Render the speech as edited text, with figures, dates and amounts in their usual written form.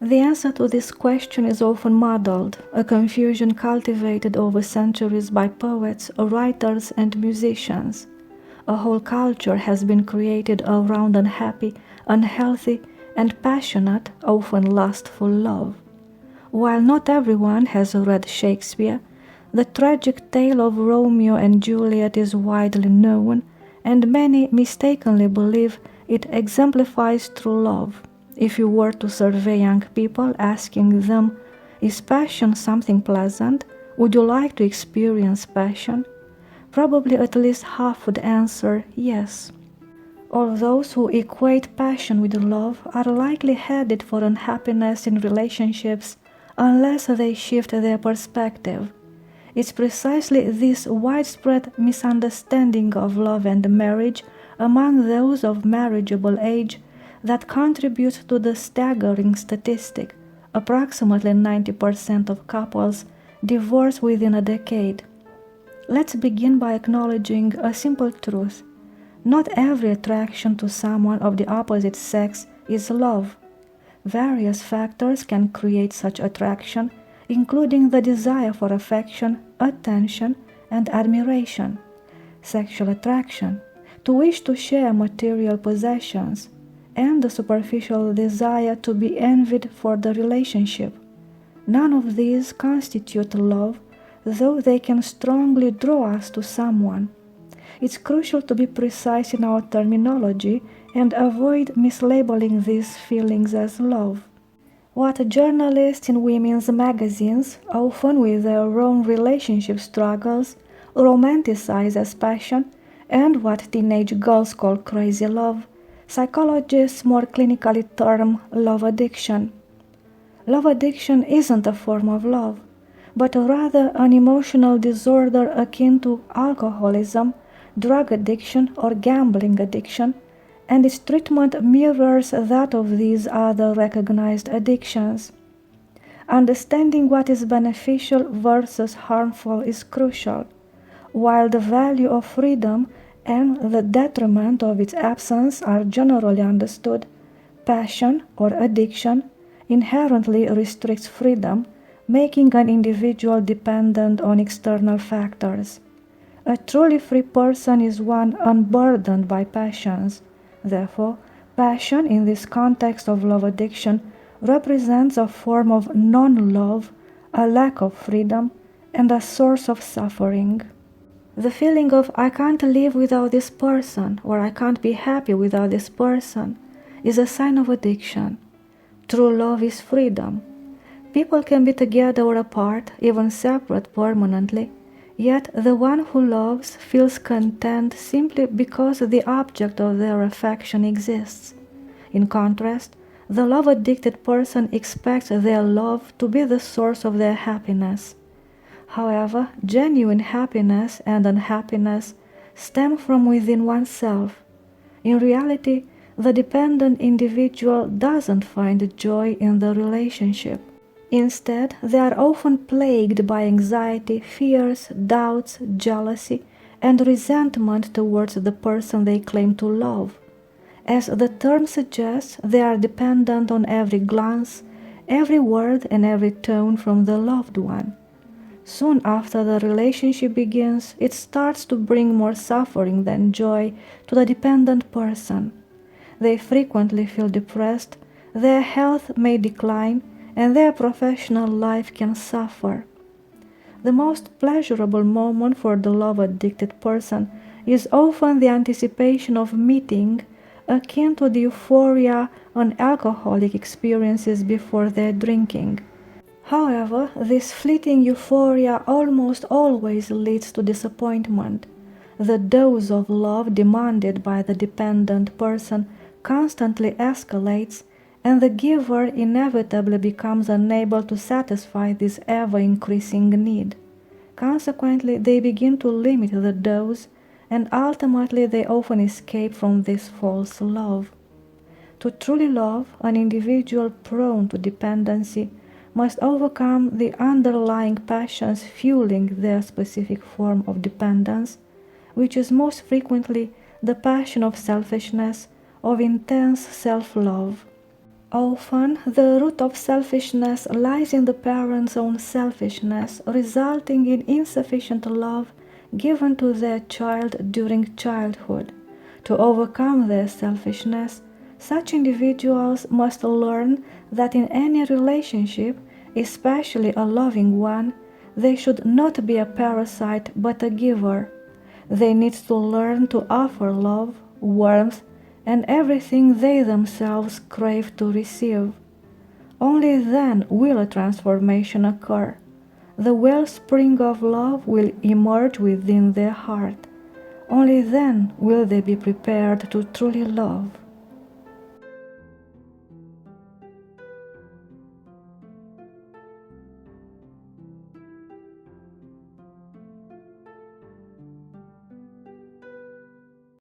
The answer to this question is often muddled, a confusion cultivated over centuries by poets, writers, and musicians. A whole culture has been created around unhappy, unhealthy, and passionate, often lustful love. While not everyone has read Shakespeare, the tragic tale of Romeo and Juliet is widely known, and many mistakenly believe it exemplifies true love. If you were to survey young people asking them, "Is passion something pleasant? Would you like to experience passion?" Probably at least half would answer yes. All those who equate passion with love are likely headed for unhappiness in relationships unless they shift their perspective. It's precisely this widespread misunderstanding of love and marriage among those of marriageable age that contributes to the staggering statistic: approximately 90% of couples divorce within a decade. Let's begin by acknowledging a simple truth. Not every attraction to someone of the opposite sex is love. Various factors can create such attraction, including the desire for affection, attention, and admiration. Sexual attraction, to wish to share material possessions, and the superficial desire to be envied for the relationship. None of these constitute love, though they can strongly draw us to someone. It's crucial to be precise in our terminology and avoid mislabeling these feelings as love. What journalists in women's magazines, often with their own relationship struggles, romanticize as passion, and what teenage girls call crazy love, psychologists more clinically term love addiction. Love addiction isn't a form of love, but rather an emotional disorder akin to alcoholism, drug addiction, or gambling addiction, and its treatment mirrors that of these other recognized addictions. Understanding what is beneficial versus harmful is crucial. While the value of freedom and the detriment of its absence are generally understood, passion or addiction inherently restricts freedom, making an individual dependent on external factors. A truly free person is one unburdened by passions. Therefore, passion in this context of love addiction represents a form of non-love, a lack of freedom, and a source of suffering. The feeling of "I can't live without this person" or "I can't be happy without this person" is a sign of addiction. True love is freedom. People can be together or apart, even separate permanently, yet the one who loves feels content simply because the object of their affection exists. In contrast, the love-addicted person expects their love to be the source of their happiness. However, genuine happiness and unhappiness stem from within oneself. In reality, the dependent individual doesn't find joy in the relationship. Instead, they are often plagued by anxiety, fears, doubts, jealousy, and resentment towards the person they claim to love. As the term suggests, they are dependent on every glance, every word, and every tone from the loved one. Soon after the relationship begins, it starts to bring more suffering than joy to the dependent person. They frequently feel depressed, their health may decline, and their professional life can suffer. The most pleasurable moment for the love-addicted person is often the anticipation of meeting, akin to the euphoria an alcoholic experiences before their drinking. However, this fleeting euphoria almost always leads to disappointment. The dose of love demanded by the dependent person constantly escalates, and the giver inevitably becomes unable to satisfy this ever-increasing need. Consequently, they begin to limit the dose, and ultimately they often escape from this false love. To truly love, an individual prone to dependency must overcome the underlying passions fueling their specific form of dependence, which is most frequently the passion of selfishness, of intense self-love. Often, the root of selfishness lies in the parents' own selfishness, resulting in insufficient love given to their child during childhood. To overcome their selfishness, such individuals must learn that in any relationship, especially a loving one, they should not be a parasite but a giver. They need to learn to offer love, warmth, and everything they themselves crave to receive. Only then will a transformation occur. The wellspring of love will emerge within their heart. Only then will they be prepared to truly love.